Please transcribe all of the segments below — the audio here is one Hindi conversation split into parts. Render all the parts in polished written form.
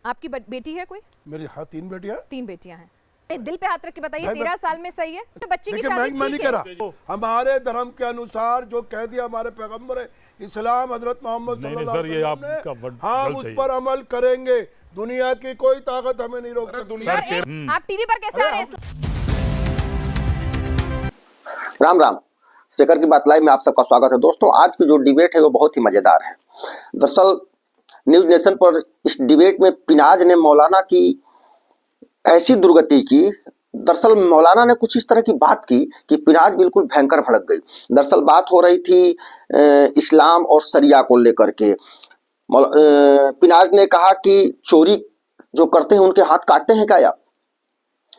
आपकी बेटी है कोई? मेरी हाँ 3 बेटियां। 3 बेटियां हैं। दिल पे हाथ रख के बताइए, 13 साल में सही है? तो बच्चे की शादी मैं नहीं ठीक कह है? रहा, हमारे धर्म के अनुसार जो कह दिया हमारे पैगंबर इस्लाम हजरत मोहम्मद सल्लल्लाहु अलैहि वसल्लम ने, हम उस पर अमल करेंगे। दुनिया की कोई ताकत हमें नहीं रोक सकती। आप टीवी पर कैसे आ रहे हैं? राम राम, शेखर की बात लाइव में आप सबका स्वागत है। दोस्तों, आज की जो डिबेट है वो बहुत ही मजेदार है। दरअसल न्यूज नेशन पर इस डिबेट में पिनाज ने मौलाना की ऐसी दुर्गति की। दरअसल मौलाना ने कुछ इस तरह की बात की कि पिनाज बिल्कुल भयंकर भड़क गई। दरअसल बात हो रही थी इस्लाम और शरिया को लेकर के। पिनाज ने कहा कि चोरी जो करते हैं उनके हाथ काटते हैं क्या आप?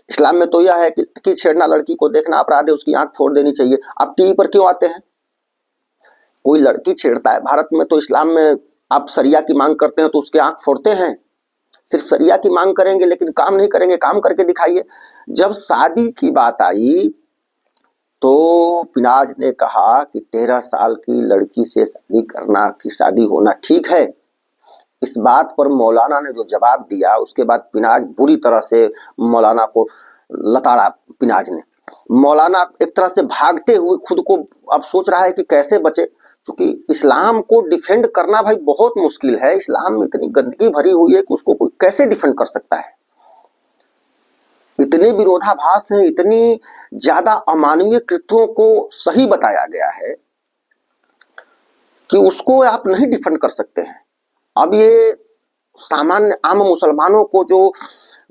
इस्लाम में तो यह है कि लड़की छेड़ना, लड़की को देखना अपराध है, उसकी आंख फोड़ देनी चाहिए। आप टीवी पर क्यों आते हैं? कोई लड़की छेड़ता है भारत में तो इस्लाम में आप शरिया की मांग करते हैं तो उसके आंख फोड़ते हैं। सिर्फ शरिया की मांग करेंगे लेकिन काम नहीं करेंगे, काम करके दिखाइए। जब शादी की बात आई तो पिनाज ने कहा कि 13 साल की लड़की से शादी करना कि शादी होना ठीक है। इस बात पर मौलाना ने जो जवाब दिया उसके बाद पिनाज बुरी तरह से मौलाना को लताड़ा। पिनाज ने मौलाना एक तरह से भागते हुए खुद को अब सोच रहा है कि कैसे बचे, क्योंकि इस्लाम को डिफेंड करना भाई बहुत मुश्किल है। इस्लाम में इतनी गंदगी भरी हुई है कि उसको कोई कैसे डिफेंड कर सकता है। इतने विरोधाभास हैं, इतनी ज्यादा अमानवीय कृत्यों को सही बताया गया है कि उसको आप नहीं डिफेंड कर सकते हैं। अब ये सामान्य आम मुसलमानों को, जो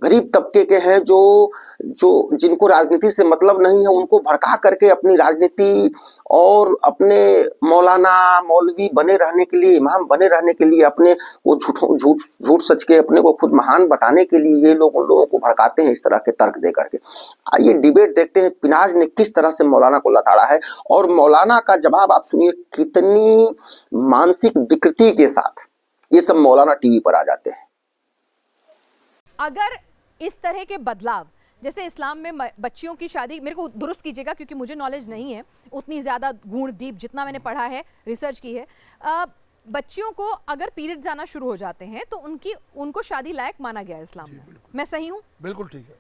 गरीब तबके के हैं, जो जिनको राजनीति से मतलब नहीं है, उनको भड़का करके अपनी राजनीति और अपने मौलाना मौलवी बने रहने के लिए, इमाम बने रहने के लिए, अपने को झूठ सच के अपने को खुद महान बताने के लिए ये लोग उन लोगों को भड़काते हैं इस तरह के तर्क दे करके। आइए डिबेट देखते हैं पिनाज ने किस तरह से मौलाना को लताड़ा है और मौलाना का जवाब आप सुनिए। कितनी मानसिक विकृति के साथ ये सब मौलाना टीवी पर आ जाते हैं। अगर इस तरह के बदलाव, जैसे इस्लाम में बच्चियों की शादी, मेरे को दुरुस्त कीजिएगा क्योंकि मुझे नॉलेज नहीं है उतनी ज़्यादा गूढ़ डीप, जितना मैंने पढ़ा है, रिसर्च की है। बच्चियों को अगर पीरियड आना शुरू हो जाते हैं तो उनको शादी लायक माना गया है इस्लाम में। मैं सही हूँ? बिल्कुल ठीक है।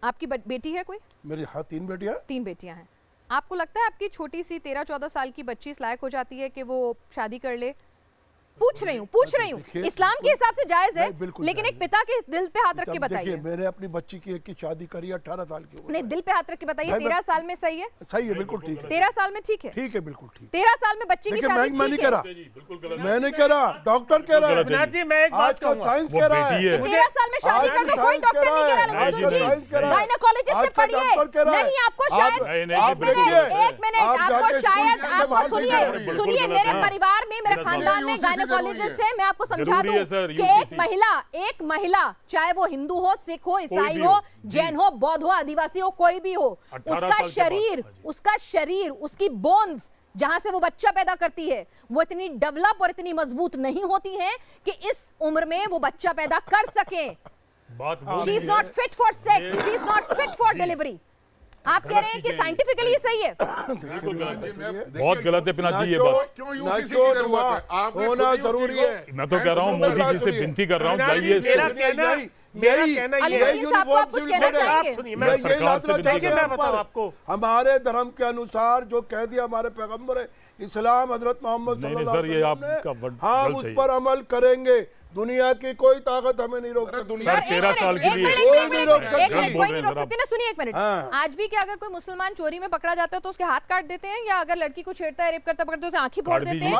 आपकी बेटी है कोई? मेरी हाँ 3 बेटियां। 3 बेटियां हैं। आपको लगता है आपकी छोटी सी 13-14 साल की बच्ची इस लायक हो जाती है कि वो शादी कर ले? पूछ रही हूँ। इस्लाम के हिसाब से जायज है, लेकिन एक पिता के दिल पे हाथ रख के बताइए। मैंने अपनी बच्ची की एक की शादी करी 18 साल की उम्र। नहीं, दिल पे हाथ रख के बताइए, 13 साल में सही है? सही है, बिल्कुल ठीक है। 13 साल में ठीक है? ठीक है, बिल्कुल ठीक। 13 साल में बच्ची की शादी ठीक है? मैं नहीं कह रहा, डॉक्टर कह रहा है। जी मैं एक बात कहूंगा, साइंस कह रहा है 13 साल में शादी कर दो, कोई डॉक्टर नहीं कह रहा। गायनेकोलॉजिस्ट से पढ़िए। नहीं, आपको शायद एक मिनट आपको शायद आपको सुनिए, मेरे परिवार में, मेरे खानदान में गायनेकोलॉजिस्ट है। मैं आपको समझा दूं कि एक महिला चाहे वो हिंदू हो, सिख हो, ईसाई हो, जैन हो, बौद्ध हो, आदिवासी हो, कोई भी हो, उसका शरीर, उसकी बोन्स जहां से वो बच्चा पैदा करती है वो इतनी डेवलप और इतनी मजबूत नहीं होती हैं कि इस उम्र में वो बच्चा पैदा कर सके। She is not fit for sex, she is not fit for delivery. आप कह रहे हैं कि साइंटिफिकली सही है? बहुत गलत है पिनाज जी, ये बात होना जरूरी है। मैं तो कह रहा हूँ मोदी जी से विनती कर रहा हूँ, जाइए। मेरा कहना ये है, आप कुछ कहना चाहेंगे? मैं बताऊं आपको, हमारे धर्म के अनुसार जो कह दिया हमारे पैगंबर इस्लाम हजरत मोहम्मद सल्लल्लाहु अलैहि वसल्लम ने, हम उस पर अमल करेंगे। दुनिया की कोई ताकत हमें नहीं रोक सकती। 13 साल के लिए कोई नहीं रोक सकती ना। सुनिए एक मिनट, आज भी क्या अगर कोई मुसलमान चोरी में पकड़ा जाता है तो उसके हाथ काट देते हैं, या अगर लड़की को छेड़ता है, रेप करता पकड़ते हैं, उसे आंखें फोड़ देते हैं?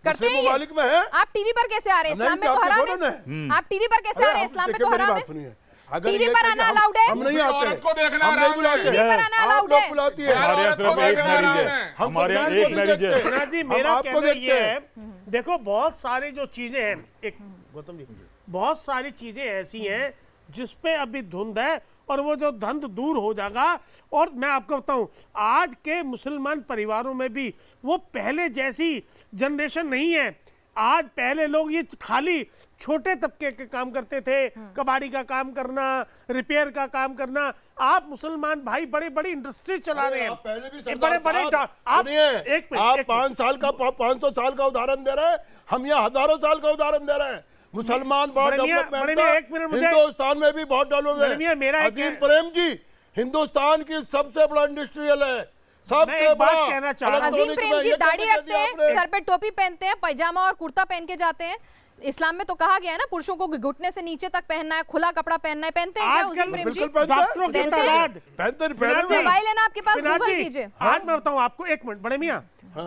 करते हैं। आप टीवी पर कैसे आ रहे हैं? इस्लाम में तो हराम है। आप टीवी पर कैसे आ रहे हैं? इस्लाम में तो हराम है। टीवी पर आना अलाउड है? हम नहीं आते, को देखना हम नहीं बुलाते। टीवी पर आना अलाउड है? बुलाती है। हमारे यहाँ सिर्फ एक मैरिज है, हमारे यहाँ एक मैरिज है। जी मेरा कहना ये है, देखो बहुत सारी जो चीजें हैं, एक गौतम जी, बहुत सारी चीजें ऐसी हैं जिसपे अभी धुंध है और वो जो धुंध दूर हो जाएगा। और मैं आपको बताऊं, आज के मुसलमान परिवारों में भी वो पहले जैसी जनरेशन नहीं है। आज पहले लोग ये खाली छोटे तबके के काम करते थे, कबाड़ी का काम करना, रिपेयर का काम करना। आप मुसलमान भाई बड़ी बड़ी इंडस्ट्री चला रहे हैं, पहले भी बड़े आप 500 साल का उदाहरण दे रहे हैं, हम यहाँ हजारों साल का उदाहरण दे रहे हैं। मुसलमान बहुत बड़े मियां, डेवलपमेंट था, एक मिनट मुझे- हिंदुस्तान में भी बहुत बड़े मियां, मेरा डेवलपमेंट। एक- अजीम प्रेम जी हिंदुस्तान की सबसे बड़ा इंडस्ट्रियल है, मैं सबसे एक बात बड़ा। कहना चाह रहा हूं। अजीम इलेक्ट्रॉनिक प्रेम में जी ये दाढ़ी कैसे रखते दिया हैं, आपने? सर पे टोपी पहनते हैं, पैजामा और कुर्ता पहन के जाते हैं। इस्लाम में तो कहा गया है ना पुरुषों को घुटने से नीचे तक पहनना है, खुला कपड़ा पहनना है। पहनते हैं क्या आजकल अजीम प्रेम जी? बिल्कुल पहनते हैं। डॉक्टरों की पहनते हैं। तादाद पहनते मोबाइल है ना आपके पास, फिराज गूगल जी, कीजिए। आज मैं बताऊं आपको, एक मिनट बड़े मियां,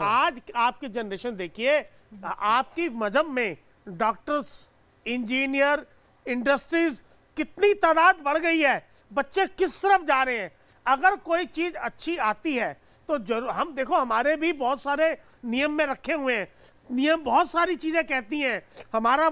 आज आपकी जनरेशन देखिए, आपकी मजहब में डॉक्टर्स, इंजीनियर, इंडस्ट्रीज कितनी तादाद बढ़ गई है। बच्चे किस तरफ जा रहे हैं? अगर कोई चीज अच्छी आती है तो जरूर हम देखो, हमारे भी बहुत सारे नियम में रखे हुए हैं। नियम बहुत सारी चीजें कहती हैं, हमारा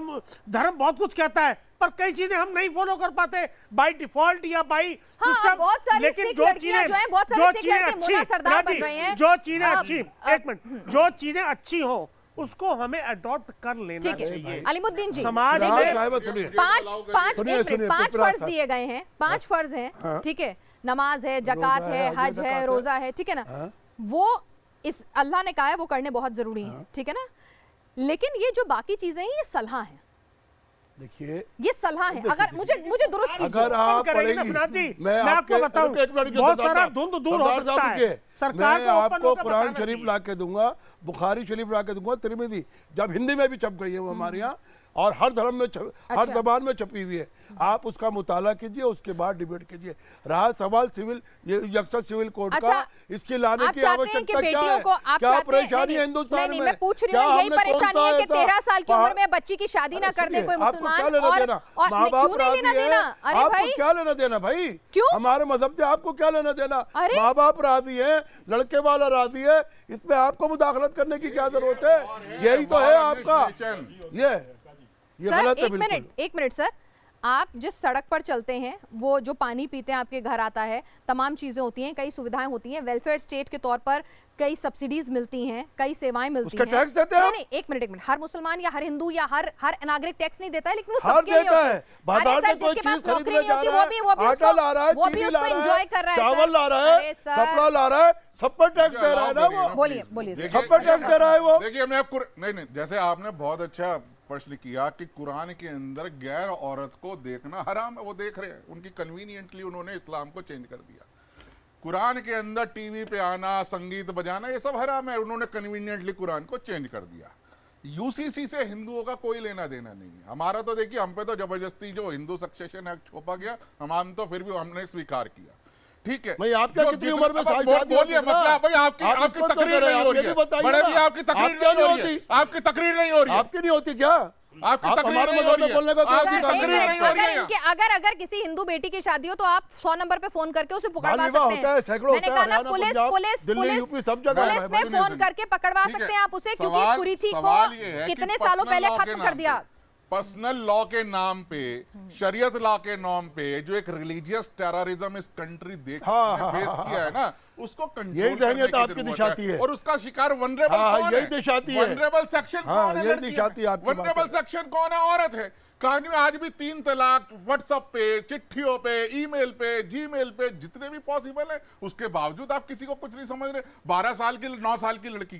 धर्म बहुत कुछ कहता है, पर कई चीजें हम नहीं फॉलो कर पाते बाय डिफॉल्ट या बाय हाँ, सिस्टम। बहुत सारी लेकिन सिख जो लड़कियां चीजें जो हैं, बहुत सारी जो सिख चीजें लड़के अच्छी, मुन्ना सरदार बन राजी, रहे हैं। जो चीजें अब- अच्छी, एक मिनट, जो चीजें अच्छी हो उसको हमें अडॉप्ट कर लेना ठीक है चाहिए। अलीमुद्दीन जी, समाज देखिए, में- साहिबा सुनिए, पांच सुनिए, एक मिनट, सुनिए, 5 पिपरा फर्ज साहब। दिए गए हैं, 5 फर्ज हैं, ठीक है, नमाज है, जकात रोजा है, है, हज जकात है, है। रोजा है, ठीक है ना, वो इस अल्लाह ने कहा है वो करने बहुत जरूरी है, ठीक है ना। लेकिन ये जो बाकी चीजें हैं ये सलाह है, देखिए ये सलाह है। अगर मुझे दुरुस्त कीजिए। अगर आप करेंगे ना पढ़ेंगी, फिराज जी, मैं मैं आपको आपके- बताऊं, एक मिनट, बहुत सरदार सारा साहब, धुंध दूर हो सरदार साहब सकता है। रुकिए। सरकार मैं को ओपन आपको होकर कुरान बताना शरीफ चाहिए। ला के दूंगा, बुखारी शरीफ ला के दूंगा, तिरमिजी जब हिंदी में भी छप गई है वो हमारे यहाँ, और हर धर्म में हर अच्छा। जबान में छपी हुई है। आप उसका मुताला कीजिए, उसके बाद डिबेट कीजिए। रहा सवाल सिविल, ये यकसा सिविल कोड अच्छा, का, इसके लाने आप की चाहते हैं कि आवश्यकता क्या बेटियों है? को आप क्या चाहते हैं, परेशानी है नहीं, हिंदुस्तान नहीं, में? मैं पूछ रही क्या हूँ, यही हमने कौन परेशानी सा है कि ऐसा- 13 साल की उम्र पहाड़- में बच्ची की शादी ना कर दे कोई आपको क्या मुसलमान, लेना और देना? और माँ बाप क्यों नहीं राजी लेना है, देना? अरे आपको भाई, क्या लेना देना भाई? क्यों? हमारे मजहब से आपको क्या लेना देना? अरे! माँ बाप राजी है, लड़के वाला राजी है, इसमें आपको मुदाखलत करने की क्या जरूरत है? यही तो है आपका, ये सर गलत है एक बिल्कुल। मिनट, एक मिनट सर, आप जिस सड़क पर चलते हैं, वो जो पानी पीते हैं आपके घर आता है, तमाम चीजें होती हैं, कई सुविधाएं होती हैं, वेलफेयर स्टेट के तौर पर कई सब्सिडीज मिलती हैं, कई सेवाएं मिलती उसका हैं। टैक्स देते हैं नहीं आप? नहीं, एक मिनट, हर मुसलमान या हर हिंदू या हर नागरिक टैक्स नहीं देता है, लेकिन वो हर सबके लिए देता होता है। है। बाजार अरे में सर, कोई जिसके पास चीज नौकरी खरीदने नहीं जा होती रहा वो भी है, आटा ला रहा है, वो भी चीनी उसको ला रहा एंजॉय है, कर रहा है, चावल ला रहा अरे है, सर। कपड़ा ला रहा है, सब पर टैक्स दे रहा है ना वो। बोलिए बोलिए सर। सब पर टैक्स दे रहा है वो। देखिए मैं आपको नहीं, जैसे आपने बहुत अच्छा प्रश्न किया कि कुरान के अंदर गैर औरत को देखना हराम है, वो देख रहे हैं, उनकी कन्वीनियंटली उन्होंने इस्लाम को चेंज कर दिया। कुरान के अंदर टीवी पे आना, संगीत बजाना, ये सब हराम है, उन्होंने कन्वीनियंटली कुरान को चेंज कर दिया। यूसीसी से हिंदुओं का कोई लेना देना नहीं है हमारा। तो देखिए हम पे तो जबरदस्ती जो हिंदू सक्सेशन एक्ट थोपा गया, हम तो फिर भी हमने स्वीकार किया, ठीक है। भाई आपके जो कितनी उम्र में अब शादी बोलिए, होती है ना? मतलब भाई आपकी आप आपकी इसको तो तकरीर करें, नहीं हो आप ये रही है, भी बताइए बड़े ना। भी आपकी तकरीर आपकी नहीं हो नहीं रही है, होती। आपकी तकरीर नहीं हो रही है, आपकी नहीं होती क्या? आपकी आप तकरीर हमारे नहीं हो मदद रही में बोलने का है, कोई आपकी सर, एक तकरीर मिनट, नहीं हो रही अगर है। इनके अगर किसी हिंदू बेटी की शादी हो तो आप 100 नंबर पे फोन करके उसे पकड़वा बाल विवाह सकते होता है, हैं। सैकड़ों मैंने होता है, कहा ना, Haryana, police Punjab, police Delhi, police UP, सब जगह पुलिस है, में सुनिए, फोन सुनिए। करके पकड़वा ठीक है, सकते हैं आप उसे, क्योंकि सवाल- इस कुरीति को सवाल ये है कि कितने सालों पहले पर्सनल लॉ के खत्म कर नाम दिया। पे, पर्सनल लॉ के नाम पे, शरीयत लॉ के नाम पे जो एक रिलीजियस टेररिज्म इस कंट्री फेस किया है ना, उसको कंट्रोल यही जहनियत आपकी दिशाती है। और उसका शिकार वनरेबल हाँ, कौन यही है? दिशाती है। वनरेबल सेक्शन हाँ, कौन है? यही लड़कियां दिशाती है हैं। आपकी बात वनरेबल है। सेक्शन कौन है? औरत है। कहानी में आज भी 3 तलाक व्हाट्सएप पे, चिट्ठियों पे, ईमेल पे, जीमेल पे जितने भी पॉसिबल है, उसके बावजूद आप किसी को कुछ नहीं समझ रहे। 12 साल की 9 साल की लड़की